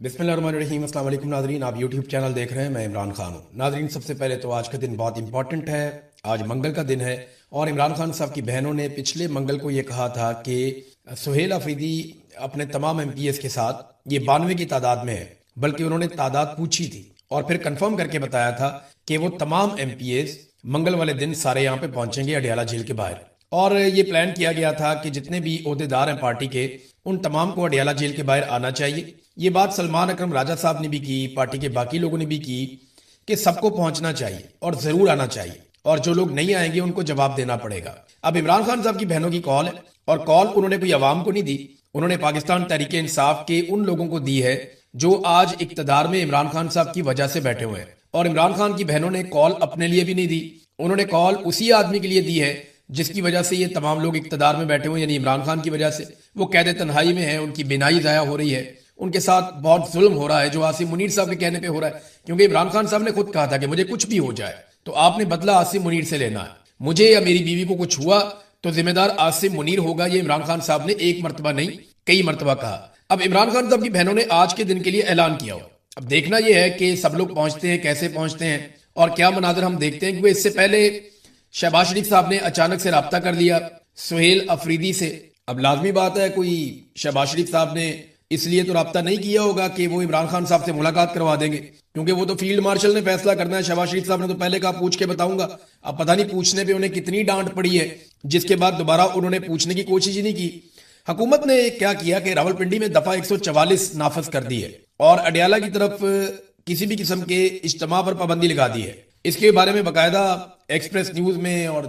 बिस्मिल्लाहिर्रहमानिर्रहीम। अस्सलाम वालेकुम नाज़रीन, आप यूट्यूब चैनल देख रहे हैं। मैं इमरान खान हूँ। नाज़रीन, सबसे पहले तो आज का दिन बहुत इंपॉर्टेंट है। आज मंगल का दिन है और इमरान खान साहब की बहनों ने पिछले मंगल को ये कहा था कि सुहेल अफरीदी अपने तमाम MPs के साथ ये 92 की तादाद में है, बल्कि उन्होंने तादाद पूछी थी और फिर कंफर्म करके बताया था कि वो तमाम MPs मंगल वाले दिन सारे यहाँ पे पहुंचेंगे अडियाला झील के बाहर। और ये प्लान किया गया था कि जितने भी ओहदेदार हैं पार्टी के, उन तमाम को अडियाला जेल के बाहर आना चाहिए। ये बात सलमान अकरम राजा साहब ने भी की, पार्टी के बाकी लोगों ने भी की कि सबको पहुंचना चाहिए और जरूर आना चाहिए, और जो लोग नहीं आएंगे उनको जवाब देना पड़ेगा। अब इमरान खान साहब की बहनों की कॉल है, और कॉल उन्होंने कोई अवाम को नहीं दी, उन्होंने पाकिस्तान तहरीक इंसाफ के उन लोगों को दी है जो आज इक्तदार में इमरान खान साहब की वजह से बैठे हुए हैं। और इमरान खान की बहनों ने कॉल अपने लिए भी नहीं दी, उन्होंने कॉल उसी आदमी के लिए दी है जिसकी वजह से ये तमाम लोग इक्तदार में बैठे हुए, यानी इमरान खान की वजह से। वो कैद तन्हाई में है, उनकी बिनाई जाया हो रही है, उनके साथ बहुत जुल्म हो रहा है, जो आसिम मुनीर साहब के कहने पे हो रहा है। क्योंकि इमरान खान साहब ने खुद कहा था कि मुझे कुछ भी हो जाए तो आपने बदला आसिम मुनीर से लेना है, मुझे या मेरी बीवी को कुछ हुआ तो जिम्मेदार आसिम मुनीर होगा। ये इमरान खान साहब ने एक मरतबा नहीं कई मरतबा कहा। अब इमरान खान साहब की बहनों ने आज के दिन के लिए ऐलान किया हो। अब देखना यह है कि सब लोग पहुंचते हैं, कैसे पहुंचते हैं और क्या मनाजर हम देखते हैं। क्योंकि इससे पहले शहबाज शरीफ साहब ने अचानक से राब्ता कर लिया सुहेल अफरीदी से। अब लाजमी बात है, कोई शहबाज शरीफ साहब ने इसलिए तो राब्ता नहीं किया होगा कि वो इमरान खान साहब से मुलाकात करवा देंगे, क्योंकि वो तो फील्ड मार्शल ने फैसला करना है। शहबाज शरीफ साहब ने तो पहले कहा पूछ के बताऊंगा। अब पता नहीं पूछने पे उन्हें कितनी डांट पड़ी है, जिसके बाद दोबारा उन्होंने पूछने की कोशिश ही नहीं की। हुकूमत ने क्या किया कि रावलपिंडी में दफा 144 नाफज कर दी है और अडियाला की तरफ किसी भी किस्म के इज्तिमा पर पाबंदी लगा दी है। इसके बारे में बाकायदा एक्सप्रेस न्यूज में और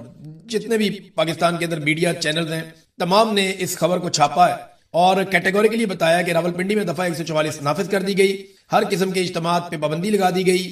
जितने भी पाकिस्तान के अंदर मीडिया चैनल्स हैं, तमाम ने इस खबर को छापा है और कैटेगोरिकली बताया कि रावलपिंडी में दफा 144 नाफिज कर दी गई, हर किस्म के इज्तिमात पे पाबंदी लगा दी गई।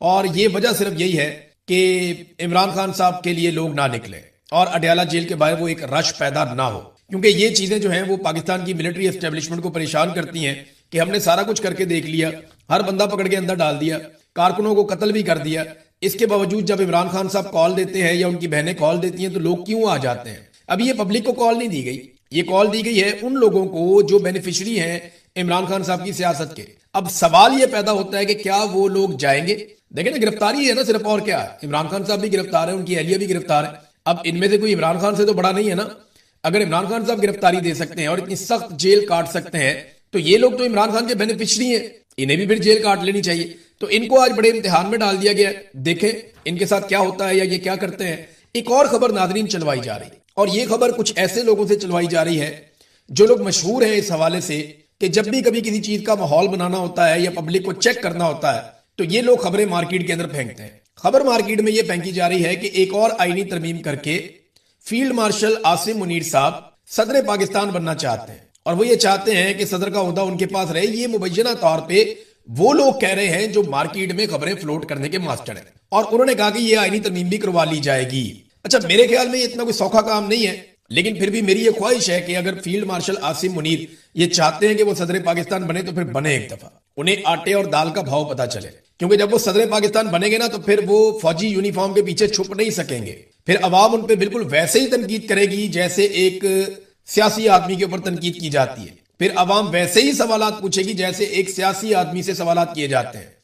और ये वजह सिर्फ यही है कि इमरान खान साहब के लिए लोग ना निकले और अडियाला जेल के बाहर वो एक रश पैदा ना हो, क्योंकि ये चीजें जो हैं वो पाकिस्तान की मिलिट्री एस्टेब्लिशमेंट को परेशान करती हैं कि हमने सारा कुछ करके देख लिया, हर बंदा पकड़ के अंदर डाल दिया, कारकुनों को कत्ल भी कर दिया। इसके बावजूद जब इमरान खान साहब कॉल देते हैं या उनकी बहनें कॉल देती हैं तो लोग क्यों आ जाते हैं। अभी ये पब्लिक को कॉल नहीं दी गई, ये कॉल दी गई है उन लोगों को जो बेनिफिशियरी हैं इमरान खान साहब की सियासत के। अब सवाल ये पैदा होता है कि क्या वो लोग जाएंगे। देखें ना, गिरफ्तारी है ना सिर्फ, और क्या है। इमरान खान साहब भी गिरफ्तार है, उनकी अहलिया भी गिरफ्तार है। अब इनमें से कोई इमरान खान से तो बड़ा नहीं है ना। अगर इमरान खान साहब गिरफ्तारी दे सकते हैं और इतनी सख्त जेल काट सकते हैं तो ये लोग तो इमरान खान के बेनिफिशियरी हैं, इन्हें भी फिर जेल काट लेनी चाहिए। तो इनको आज बड़े इम्तिहान में डाल दिया गया। देखें इनके साथ क्या होता है या ये क्या करते हैं। एक और खबर नाजरीन चलवाई जा रही है, और ये खबर कुछ ऐसे लोगों से चलवाई जा रही है जो लोग मशहूर हैं इस हवाले से कि जब भी कभी किसी चीज का माहौल बनाना होता है या पब्लिक को चेक करना होता है तो ये लोग खबरें मार्केट के अंदर फेंकते हैं। खबर मार्केट में ये फेंकी जा रही है कि एक और आईनी तरमीम करके फील्ड मार्शल आसिम मुनीर साहब सदर पाकिस्तान बनना चाहते हैं, और वो ये चाहते हैं कि सदर का ओहदा उनके पास रहे। ये मुबैना तौर पे वो लोग कह रहे हैं जो मार्केट में खबरें फ्लोट करने के मास्टर हैं, और उन्होंने कहा कि ये आईनी तरमीम भी करवा ली जाएगी। अच्छा, मेरे ख्याल में इतना कोई सौखा काम नहीं है, लेकिन फिर भी मेरी ये ख्वाहिश है कि अगर फील्ड मार्शल आसिम मुनीर ये चाहते हैं कि वो सदर पाकिस्तान बने तो फिर बने एक दफा, उन्हें आटे और दाल का भाव पता चले। क्योंकि जब वो सदर पाकिस्तान बनेंगे ना तो फिर वो फौजी यूनिफॉर्म के पीछे छुप नहीं सकेंगे। फिर अवाम उन पर बिल्कुल वैसे ही तनकीद करेगी जैसे एक सियासी आदमी के ऊपर तनकीद की जाती है। फिर अवाम वैसे ही सवालात पूछेगी जैसे एक सियासी आदमी से सवालात किए जाते हैं।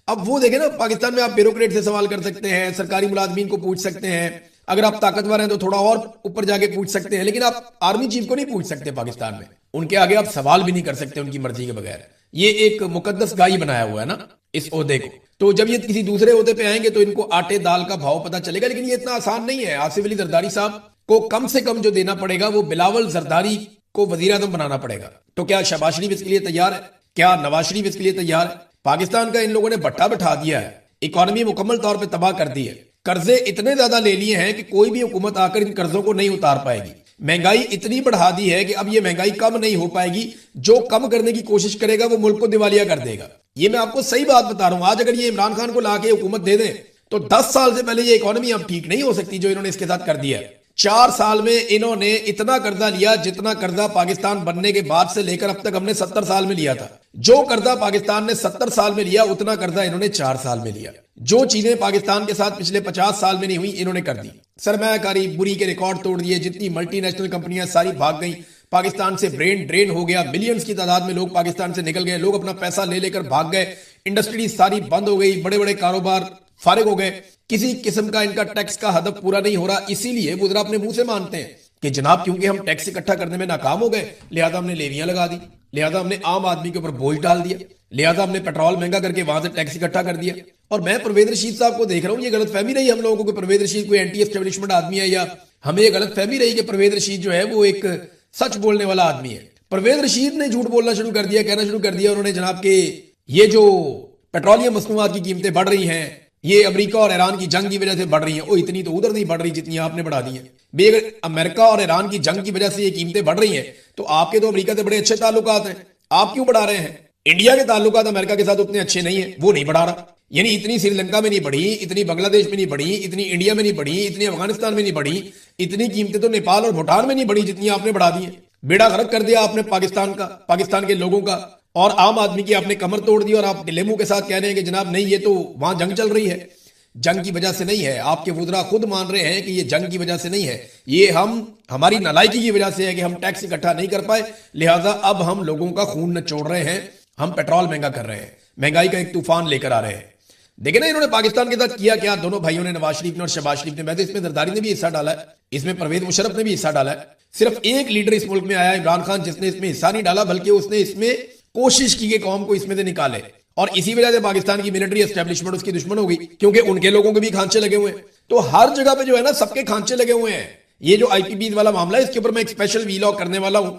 अब वो देखें ना, पाकिस्तान में आप ब्यूरोक्रेट से सवाल कर सकते हैं, सरकारी मुलाजमीन को पूछ सकते हैं, अगर आप ताकतवर हैं तो थोड़ा और ऊपर जाके पूछ सकते हैं, लेकिन आप आर्मी चीफ को नहीं पूछ सकते पाकिस्तान में। उनके आगे आप सवाल भी नहीं कर सकते उनकी मर्जी के बगैर। ये एक मुकद्दस गाय बनाया हुआ है ना इस ओहदे को। तो जब ये किसी दूसरे ओहदे पे आएंगे तो इनको आटे दाल का भाव पता चलेगा। लेकिन ये इतना आसान नहीं है। आसिफ अली जरदारी साहब को कम से कम जो देना पड़ेगा वो बिलावल जरदारी को वजीर आजम बनाना पड़ेगा। तो क्या शहबाज शरीफ इसके लिए तैयार है? क्या नवाज शरीफ इसके लिए तैयार है? पाकिस्तान का इन लोगों ने भट्टा बिठा दिया है, इकोनॉमी मुकम्मल तौर पर तबाह कर दी है, कर्जे इतने ज्यादा ले लिए हैं कि कोई भी हुकूमत आकर इन कर्जों को नहीं उतार पाएगी। महंगाई इतनी बढ़ा दी है कि अब ये महंगाई कम नहीं हो पाएगी। जो कम करने की कोशिश करेगा वो मुल्क को दिवालिया कर देगा। ये मैं आपको सही बात बता रहा हूं। आज अगर ये इमरान खान को लाके हुकूमत दे दें तो 10 साल से पहले ये इकोनॉमी अब ठीक नहीं हो सकती जो इन्होंने इसके साथ कर दिया है। 4 साल में इन्होंने इतना कर्जा लिया जितना कर्जा पाकिस्तान बनने के बाद से लेकर अब तक हमने 70 साल में लिया था। जो कर्जा पाकिस्तान ने 70 साल में लिया उतना कर्जा इन्होंने 4 साल में लिया। जो चीजें पाकिस्तान के साथ पिछले 50 साल में नहीं हुई इन्होंने कर दी। सरमायाकारी बुरी के रिकॉर्ड तोड़ दिए, जितनी मल्टीनेशनल कंपनियां सारी भाग गई, पाकिस्तान से ब्रेन ड्रेन हो गया, मिलियंस की तादाद में लोग पाकिस्तान से निकल गए, लोग अपना पैसा ले लेकर भाग गए, इंडस्ट्री सारी बंद हो गई, बड़े बड़े कारोबार फारिग हो गए, किसी किस्म का इनका टैक्स का हदफ पूरा नहीं हो रहा। इसीलिए वो जरा अपने मुंह से मानते हैं कि जनाब क्योंकि हम टैक्स इकट्ठा करने में नाकाम हो गए, लिहाजा हमने लेवियां लगा दी, लिहाजा हमने आम आदमी के ऊपर बोझ डाल दिया, लिहाजा हमने पेट्रोल महंगा करके वहां से टैक्स इकट्ठा कर दिया। और मैं परवेज रशीद साहब को देख रहा हूं, ये गलतफहमी रही हम लोगों को कि परवेज रशीद कोई एंटी एस्टेब्लिशमेंट आदमी है, या हमें ये गलतफहमी रही कि परवेज रशीद जो है वो एक सच बोलने वाला आदमी है। परवेज रशीद ने झूठ बोलना शुरू कर दिया, कहना शुरू कर दिया उन्होंने जनाब के ये जो पेट्रोलियम मसनूआत की कीमतें बढ़ रही हैं, ये अमेरिका और ईरान की जंग की वजह से बढ़ रही हैं। ओ इतनी तो उधर नहीं बढ़ रही जितनी आपने बढ़ा दी है भाई। अगर अमेरिका और ईरान की जंग की वजह से ये कीमतें बढ़ रही हैं तो आपके तो अमेरिका से बड़े अच्छे ताल्लुकात हैं, आप क्यों बढ़ा रहे हैं? इंडिया के ताल्लुकात अमेरिका के साथ उतने अच्छे नहीं है, वो नहीं बढ़ा रहा। यानी इतनी श्रीलंका में नहीं बढ़ी, इतनी बांग्लादेश में नहीं बढ़ी, इतनी इंडिया में नहीं बढ़ी, इतनी अफगानिस्तान में नहीं बढ़ी, इतनी कीमतें तो नेपाल और भूटान में नहीं बढ़ी जितनी आपने बढ़ा दी है। बेड़ा गर्क कर दिया आपने पाकिस्तान का, पाकिस्तान के लोगों का, और आम आदमी की आपने कमर तोड़ दी। और आप गिलेमू के साथ कह रहे हैं कि जनाब नहीं, ये तो वहां जंग चल रही है, जंग की वजह से नहीं है। आपके वुज़रा खुद मान रहे हैं कि ये जंग की वजह से नहीं है, ये हमारी नालायकी की वजह से है कि हम टैक्स इकट्ठा नहीं कर पाए, लिहाजा अब हम लोगों का खून निचोड़ रहे हैं, हम पेट्रोल महंगा कर रहे हैं, महंगाई का एक तूफान लेकर आ रहे हैं। देखिए ना इन्होंने पाकिस्तान के साथ किया क्या, दोनों भाइयों ने, नवाज शरीफ ने और शहबाज शरीफ ने। वैसे इसमें जरदारी ने भी हिस्सा डाला है, इसमें परवेज मुशर्रफ ने भी हिस्सा डाला है। सिर्फ एक लीडर इस मुल्क में आया इमरान खान जिसने इसमें हिस्सा नहीं डाला, बल्कि उसने इसमें कोशिश की कि कौम को इसमें से निकाले। और इसी वजह से पाकिस्तान की मिलिट्री एस्टेब्लिशमेंट उसकी दुश्मन हो गई, क्योंकि उनके लोगों के भी खांचे लगे हुए हैं। तो हर जगह पे जो है ना सबके खांचे लगे हुए हैं। ये जो आईपीपी वाला मामला है, इसके ऊपर मैं एक स्पेशल वीलॉग करने वाला हूं,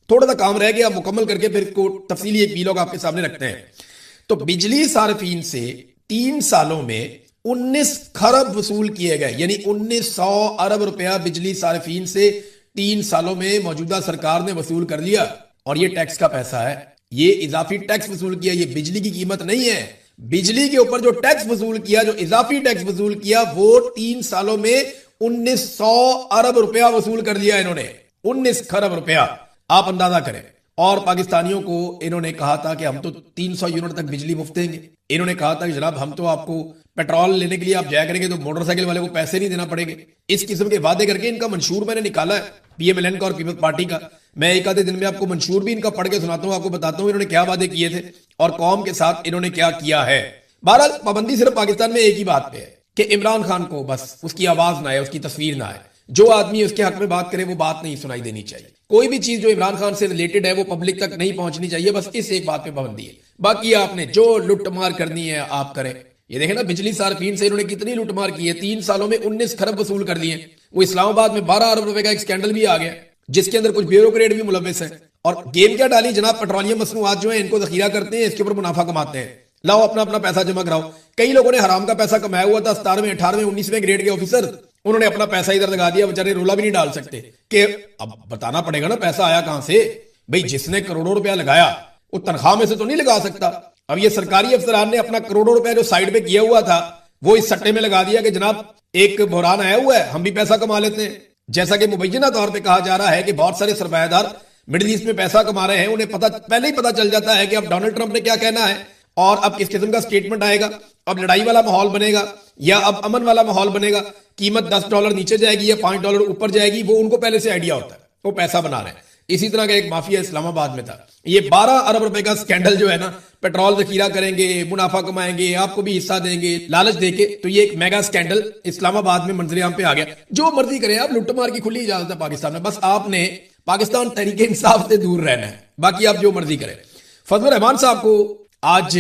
थोड़ा सा काम रह गया, मुकम्मल करके फिर इसको तफसीली एक वीलॉग आपके सामने रखते हैं। तो बिजली सार्फिन से 3 सालों में 19 खरब वसूल किए गए, यानी 1900 अरब रुपया बिजली सार्फिन से 3 सालों में मौजूदा सरकार ने वसूल कर लिया। और ये टैक्स का पैसा है, ये इजाफी टैक्स वसूल किया, ये बिजली की कीमत नहीं है। बिजली के ऊपर जो टैक्स वसूल किया, जो इजाफी टैक्स वसूल किया, वो 3 सालों में 1900 अरब रुपया वसूल कर लिया इन्होंने, 19 खरब रुपया, आप अंदाजा करें। और पाकिस्तानियों को इन्होंने कहा था कि हम तो 300 यूनिट तक बिजली मुफ्त देंगे। इन्होंने कहा था कि जनाब हम तो आपको पेट्रोल लेने के लिए आप जाया करेंगे तो मोटरसाइकिल वाले को पैसे नहीं देना पड़ेगे। इस किस्म के वादे करके इनका मंशूर मैंने निकाला है पीएमएलएन का और पीपल्स पार्टी का। मैं एक आधे दिन में आपको मंशूर भी इनका पढ़ के सुनाता हूं, आपको बताता हूं इन्होंने क्या वादे किए थे और कौम के साथ इन्होंने क्या किया है। बहरहाल पाबंदी सिर्फ पाकिस्तान में एक ही बात पे है कि इमरान खान को बस उसकी आवाज ना आए, उसकी तस्वीर ना आए, जो आदमी उसके हक में बात करे वो बात नहीं सुनाई देनी चाहिए। कोई भी चीज जो इमरान खान से रिलेटेड है वो पब्लिक तक नहीं पहुंचनी चाहिए, बस इस एक बात पे पाबंदी है। बाकी आपने जो लुटमार करनी है आप करें। ये देखें ना बिजली सार्फिन से इन्होंने कितनी लुटमार की है, 3 सालों में 19 खरब वसूल कर लिए। वो इस्लामाबाद में 12 अरब रुपए का एक स्कैंडल भी आ गया जिसके अंदर कुछ ब्यूरोक्रेट भी मुलविस है। और गेम क्या डाली जनाब, पेट्रोलियम मसनूआत जो है इनको जखीरा करते हैं, इसके ऊपर मुनाफा कमाते हैं, लाओ अपना अपना पैसा जमा कराओ। कई लोगों ने हराम का पैसा कमाया हुआ था, 17वें 18वें 19वें ग्रेड के ऑफिसर, उन्होंने अपना पैसा इधर लगा दिया, बेचारे रोला भी नहीं डाल सकते कि अब बताना पड़ेगा ना पैसा आया कहां से। भाई जिसने करोड़ों रुपया लगाया वो तनख्वाह में से तो नहीं लगा सकता। अब ये सरकारी अफसरान ने अपना करोड़ों रुपया जो साइड पे किया हुआ था वो इस सट्टे में लगा दिया कि जनाब एक बहरान आया हुआ है, हम भी पैसा कमा लेते हैं। जैसा कि मुबैना तौर पे कहा जा रहा है कि बहुत सारे सरमायादार मिडिल ईस्ट में पैसा कमा रहे हैं, उन्हें पहले ही पता चल जाता है कि अब डोनाल्ड ट्रंप ने क्या कहना है और अब किस किस्म का स्टेटमेंट आएगा, अब लड़ाई वाला माहौल बनेगा या अब अमन वाला माहौल बनेगा, कीमत $10 नीचे जाएगी या $5 ऊपर जाएगी, वो उनको पहले से आइडिया होता है, वो पैसा बना रहे हैं। इसी तरह का एक माफिया इस्लामाबाद में था। ये 12 अरब रुपए का स्कैंडल जो है ना, पेट्रोल जखीरा करेंगे, मुनाफा कमाएंगे, आपको भी हिस्सा देंगे लालच देके, तो ये एक मेगा स्कैंडल इस्लामाबाद में मंजरेआम पे आ गया। जो मर्जी करें आप, लुटमार की खुली इजाजत है पाकिस्तान में, बस आपने पाकिस्तान तहरीके इंसाफ से दूर रहना है, बाकी आप जो मर्जी करें। फजलुर रहमान साहब को आज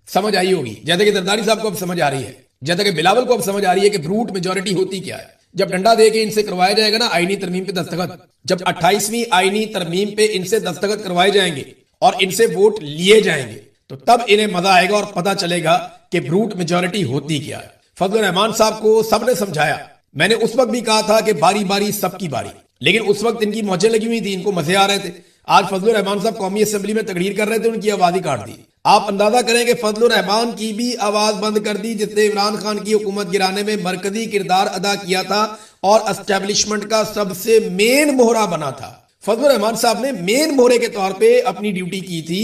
समझ आई होगी, जैसे कि जरदारी साहब को अब समझ आ रही है, जैसे कि बिलावल को अब समझ आ रही है कि ब्रूट मेजोरिटी होती क्या है। जब डंडा दे के इनसे करवाया जाएगा ना आईनी तरमीम पे दस्तखत, जब 28वीं आईनी तरमीम पे इनसे दस्तखत करवाए जाएंगे और इनसे वोट लिए जाएंगे, तो तब इन्हें मजा आएगा और पता चलेगा कि ब्रूट मेजोरिटी होती क्या है। फजलुर रहमान साहब को सबने समझाया। मैंने उस वक्त भी कहा था कि बारी बारी सबकी बारी, लेकिन उस वक्त इनकी मौजें लगी हुई थी, इनको मजे आ रहे थे। आज फजलुर रहमान साहब कौमी असेंबली में तकरीर कर रहे थे, उनकी आवाज ही काट दी। आप अंदाजा करें कि फजलुर रहमान की भी आवाज बंद कर दी, जिसने इमरान खान की हुकूमत गिराने में मरकजी किरदार अदा किया था और एस्टेब्लिशमेंट का सबसे मेन मोहरा बना था। फजलुर रहमान साहब ने मेन मोहरे के तौर पे अपनी ड्यूटी की थी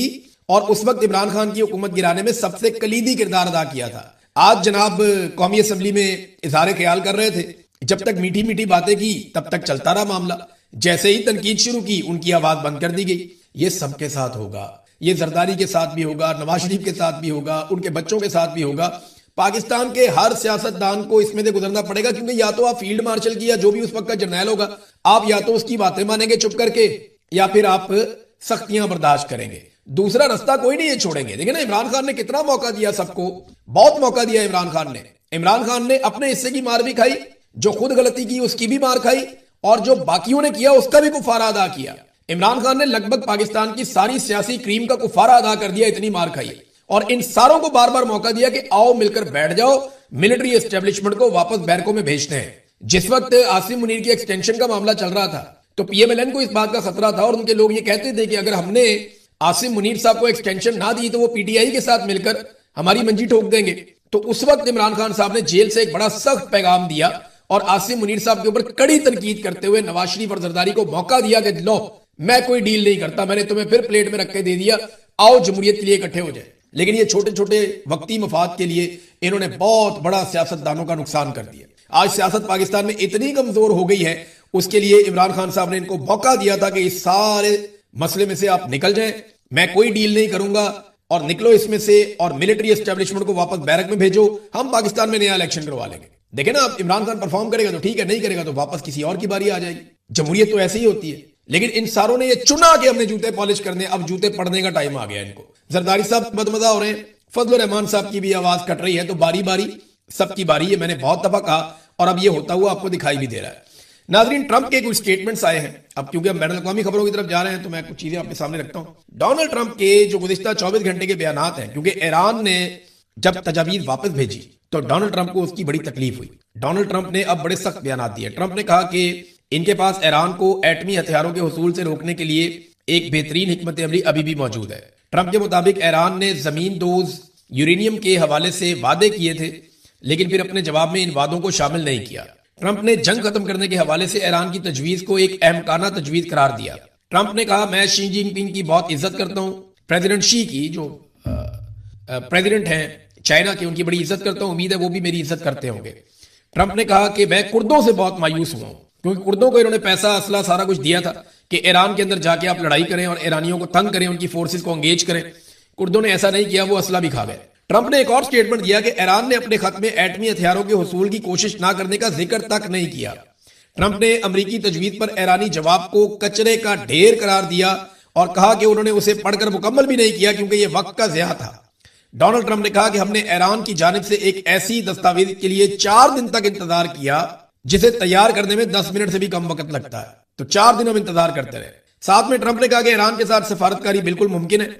और उस वक्त इमरान खान की हुकूमत गिराने में सबसे कलीदी किरदार अदा किया था। आज जनाब कौमी असेंबली में इजहार ख्याल कर रहे थे, जब तक मीठी मीठी बातें की तब तक चलता रहा मामला जैसे ही तनकीद शुरू की उनकी आवाज बंद कर दी गई। ये सबके साथ होगा, ये जरदारी के साथ भी होगा, नवाज शरीफ के साथ भी होगा, उनके बच्चों के साथ भी होगा। पाकिस्तान के हर सियासतदान को इसमें से गुजरना पड़ेगा, क्योंकि या तो आप फील्ड मार्शल की या जो भी उस वक्त का जर्नैल होगा, आप या तो उसकी बातें मानेंगे चुप करके, या फिर आप सख्तियां बर्दाश्त करेंगे। दूसरा रास्ता कोई नहीं ये छोड़ेंगे। देखिए ना, इमरान खान ने कितना मौका दिया सबको, बहुत मौका दिया इमरान खान ने। इमरान खान ने अपने हिस्से की मार भी खाई, जो खुद गलती की उसकी भी मार खाई, और जो बाकियों ने किया उसका भी कुफारा अदा किया। इमरान खान ने लगभग पाकिस्तान की सारी सियासी क्रीम का कुफारा अदा कर दिया, इतनी मार खाई। और इन सारों को बार बार मौका दिया कि आओ मिलकर बैठ जाओ, मिलिट्री एस्टेब्लिशमेंट को वापस बैरकों में भेजते हैं। जिस वक्त आसिम मुनीर की एक्सटेंशन का मामला चल रहा था, तो पीएमएलएन को इस बात का खतरा था, और उनके लोग ये कहते थे कि अगर हमने आसिम मुनीर साहब को एक्सटेंशन ना दी तो वो पीटीआई के साथ मिलकर हमारी मंजी ठोक देंगे। तो उस वक्त इमरान खान साहब ने जेल से एक बड़ा सख्त पैगाम दिया और आसिम मुनीर साहब के ऊपर कड़ी तनकीद करते हुए नवाज शरीफ और जरदारी को मौका दिया कि लो, मैं कोई डील नहीं करता, मैंने तुम्हें फिर प्लेट में रख के दे दिया, आओ जमहूरियत के लिए इकट्ठे हो जाए। लेकिन ये छोटे छोटे वक्ती मफाद के लिए इन्होंने बहुत बड़ा सियासतदानों का नुकसान कर दिया। आज सियासत पाकिस्तान में इतनी कमजोर हो गई है, उसके लिए इमरान खान साहब ने इनको मौका दिया था कि इस सारे मसले में से आप निकल जाएं, मैं कोई डील नहीं करूंगा और निकलो इसमें से, और मिलिट्री एस्टेब्लिशमेंट को वापस बैरक में भेजो, हम पाकिस्तान में नया इलेक्शन करवा लेंगे। देखें ना, आप इमरान खान परफॉर्म करेगा तो ठीक है, नहीं करेगा तो वापस किसी और की बारी आ जाएगी। जमहूरियत तो ऐसी ही होती है। लेकिन इन सारों ने ये चुना कि हमने जूते पॉलिश करने, अब जूते पड़ने का टाइम आ गया इनको। जरदारी साहब बदमजा हो रहे हैं, फजल रहमान साहब की भी आवाज कट रही है, तो बारी बारी सबकी बारी है। मैंने बहुत दफा कहा और अब ये होता हुआ आपको दिखाई भी दे रहा है। नाजरीन, ट्रंप के कुछ स्टेटमेंट्स आए हैं। अब क्योंकि हम बैनुल अक़वामी खबरों की तरफ जा रहे हैं तो मैं कुछ चीजें आपके सामने रखता हूं। डोनाल्ड ट्रंप के जो गुज़िश्ता 24 घंटे के बयानात हैं, क्योंकि ईरान ने जब तजावीज वापस भेजी तो डोनाल्ड ट्रंप को उसकी बड़ी तकलीफ हुई। डोनाल्ड ट्रंप ने अब बड़े सख्त बयानात दिए। ट्रंप ने कहा कि इनके पास ईरान को एटमी हथियारों के हुसूल से रोकने के लिए एक बेहतरीन हिकमत अमली अभी भी मौजूद है। ट्रंप के मुताबिक ईरान ने जमीन दोज यूरेनियम के हवाले से वादे किए थे, लेकिन फिर अपने जवाब में इन वादों को शामिल नहीं किया। ट्रंप ने जंग खत्म करने के हवाले से ईरान की तजवीज को एक अहमकाना तजवीज करार दिया। ट्रंप ने कहा, मैं शी जिनपिंग की बहुत इज्जत करता हूं, प्रेसिडेंट शी की, जो प्रेसिडेंट हैं चाइना के, उनकी बड़ी इज्जत करता हूं, उम्मीद है वो भी मेरी इज्जत करते होंगे। ट्रंप ने कहा कि मैं कुर्दों से बहुत मायूस हुआ हूं, क्योंकि कुर्दों को इन्होंने पैसा, असला, सारा कुछ दिया था कि ईरान के अंदर जाके आप लड़ाई करें और ईरानियों को तंग करें, उनकी फोर्सेस को एंगेज करें। कुर्दों ने ऐसा नहीं किया, वो असला भी खा गए। ट्रंप ने एक और स्टेटमेंट दिया कि ईरान ने अपने खत में एटमी हथियारों के हुसूल की कोशिश ना करने का जिक्र तक नहीं किया। ट्रंप ने अमरीकी तजवीज पर ईरानी जवाब को कचरे का ढेर करार दिया और कहा कि उन्होंने उसे पढ़कर मुकम्मल भी नहीं किया क्योंकि यह वक्त का ज़िया था। डोनाल्ड ट्रंप ने कहा कि हमने ईरान की जानिब से एक ऐसी दस्तावेज के लिए 4 दिन तक इंतजार किया जिसे तैयार करने में 10 मिनट से भी कम वक्त लगता है, तो 4 दिन हम इंतजार करते रहे। साथ में ट्रंप ने कहा कि ईरान के साथ सफारतकारी बिल्कुल मुमकिन है।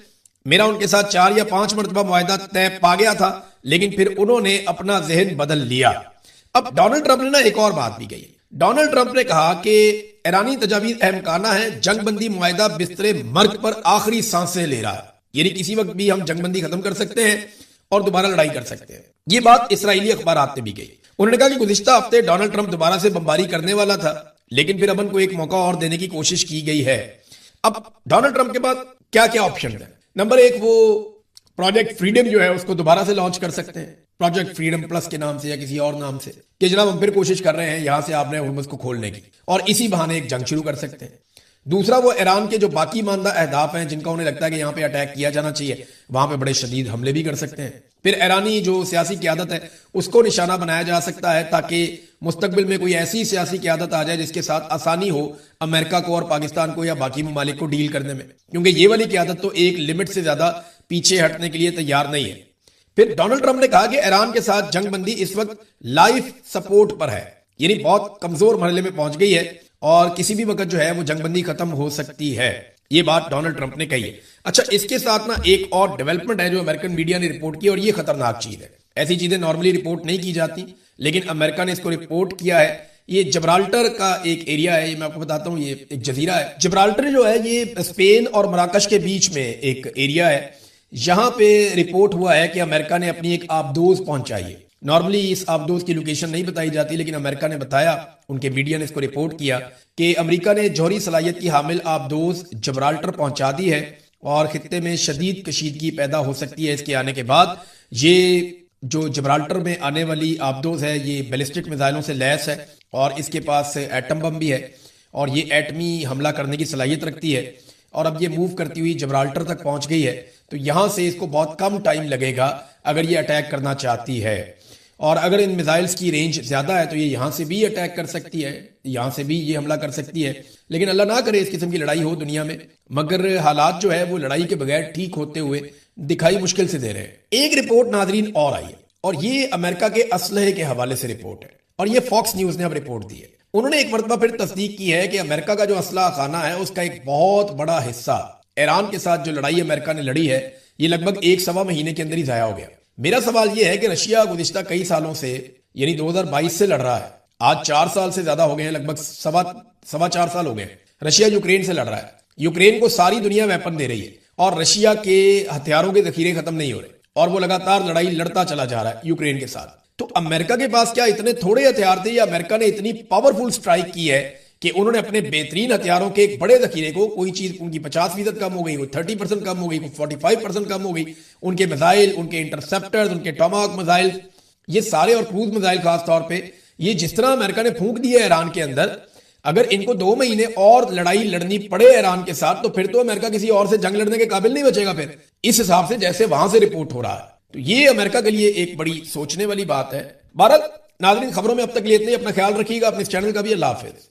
मेरा उनके साथ 4 या 5 मरतबा मुआहदा तय पा गया था, लेकिन फिर उन्होंने अपना जहन बदल लिया। अब डोनाल्ड ट्रंप ने ना एक और बात भी कही। डोनाल्ड ट्रंप ने कहा कि ईरानी तजावीज अहमकाना है, जंगबंदी मुआहदा बिस्तरे मर्ग पर आखिरी सांसें ले रहा है, यानी किसी वक्त भी हम जंगबंदी खत्म कर सकते हैं और दोबारा लड़ाई कर सकते हैं। ये बात इसराइली अखबारात में भी गई। उन्होंने कहा कि गुज़िश्ता हफ्ते डोनाल्ड ट्रंप दोबारा से बमबारी करने वाला था, लेकिन फिर अमन को एक मौका और देने की कोशिश की गई है। अब डोनाल्ड ट्रंप के पास क्या क्या ऑप्शन है? नंबर 1, वो प्रोजेक्ट फ्रीडम जो है उसको दोबारा से लॉन्च कर सकते हैं, प्रोजेक्ट फ्रीडम प्लस के नाम से या किसी और नाम से, कि जनाब हम फिर कोशिश कर रहे हैं यहां से आपने हुर्मुज़ को खोलने की, और इसी बहाने एक जंग शुरू कर सकते हैं। दूसरा, वो ईरान के जो बाकी मानदा अहदाफ हैं जिनका उन्हें लगता है कि यहां पे अटैक किया जाना चाहिए, वहां पे बड़े शदीद हमले भी कर सकते हैं। फिर ईरानी जो सियासी क़यादत है उसको निशाना बनाया जा सकता है ताकि मुस्तकबिल में कोई ऐसी सियासी क़यादत आ जाए जिसके साथ आसानी हो अमेरिका को और पाकिस्तान को या बाकी ममालिक को डील करने में, क्योंकि ये वाली क़यादत तो एक लिमिट से ज्यादा पीछे हटने के लिए तैयार नहीं है। फिर डोनाल्ड ट्रंप ने कहा कि ईरान के साथ जंगबंदी इस वक्त लाइफ सपोर्ट पर है, यानी बहुत कमजोर मरहले में पहुंच गई है और किसी भी वक्त जो है वो जंगबंदी खत्म हो सकती है। ये बात डोनाल्ड ट्रंप ने कही है। अच्छा, इसके साथ ना एक और डेवलपमेंट है जो अमेरिकन मीडिया ने रिपोर्ट की, और ये खतरनाक चीज है। ऐसी चीजें नॉर्मली रिपोर्ट नहीं की जाती, लेकिन अमेरिका ने इसको रिपोर्ट किया है। ये जब्राल्टर का एक एरिया है, ये मैं आपको बताता हूँ, ये एक जजीरा है। जब्राल्टर जो है ये स्पेन और मराकश के बीच में एक एरिया है। यहां पे रिपोर्ट हुआ है कि अमेरिका ने अपनी एक आबदोज पहुंचाई है। नॉर्मली इस आबदोज की लोकेशन नहीं बताई जाती, लेकिन अमेरिका ने बताया, उनके मीडिया ने इसको रिपोर्ट किया कि अमेरिका ने जौहरी सलाहियत की हामिल आबदोज जब्राल्टर पहुंचा दी है और खित्ते में शदीद कशीदगी पैदा हो सकती है इसके आने के बाद। ये जो जब्राल्टर में आने वाली आबदोज है ये बैलिस्टिक मिसाइलों से लैस है और इसके पास एटम बम भी है, और ये एटमी हमला करने की सलाहियत रखती है और अब ये मूव करती हुई जबराल्टर तक पहुंच गई है, तो यहां से इसको बहुत कम टाइम लगेगा अगर ये अटैक करना चाहती है। और अगर इन मिसाइल्स की रेंज ज्यादा है तो ये यहां से भी अटैक कर सकती है, यहां से भी ये हमला कर सकती है। लेकिन अल्लाह ना करे इस किस्म की लड़ाई हो दुनिया में, मगर हालात जो है वो लड़ाई के बगैर ठीक होते हुए दिखाई मुश्किल से दे रहे हैं। एक रिपोर्ट नाजरीन और आई है और ये अमेरिका के असलहे के हवाले से रिपोर्ट है और ये फॉक्स न्यूज ने अब रिपोर्ट दी है। उन्होंने एक मरतबा फिर तस्दीक की है कि अमेरिका का जो असला खाना है उसका एक बहुत बड़ा हिस्सा ईरान के साथ जो लड़ाई अमेरिका ने लड़ी है ये लगभग 1 सवा महीने के अंदर ही जाया हो गया। मेरा सवाल यह है कि रशिया गुज़िश्ता कई सालों से यानी 2022 से लड़ रहा है, आज 4 साल से ज्यादा हो गए हैं, लगभग सवा 4 साल हो गए हैं। रशिया यूक्रेन से लड़ रहा है, यूक्रेन को सारी दुनिया वेपन दे रही है और रशिया के हथियारों के जखीरे खत्म नहीं हो रहे और वो लगातार लड़ाई लड़ता चला जा रहा है यूक्रेन के साथ। तो अमेरिका के पास क्या इतने थोड़े हथियार थे या अमेरिका ने इतनी पावरफुल स्ट्राइक की है कि उन्होंने अपने बेहतरीन हथियारों के एक बड़े जखीरे को, कोई चीज उनकी 50% कम हो गई, कोई 30% कम हो गई, कोई 45% कम हो गई, उनके मिसाइल, उनके इंटरसेप्टर्स, उनके टॉमाहॉक मिसाइल, ये सारे और क्रूज मिसाइल खास तौर पे, ये जिस तरह अमेरिका ने फूंक दिया ईरान के अंदर, अगर इनको 2 महीने और लड़ाई लड़नी पड़े ईरान के साथ तो फिर तो अमेरिका किसी और से जंग लड़ने के काबिल नहीं बचेगा फिर, इस हिसाब से जैसे वहां से रिपोर्ट हो रहा है। तो ये अमेरिका के लिए एक बड़ी सोचने वाली बात है। भारत नाज़रीन, खबरों में अब तक लिए इतने, अपना ख्याल रखिएगा, अपने इस चैनल का भी। अल्लाह हाफिज।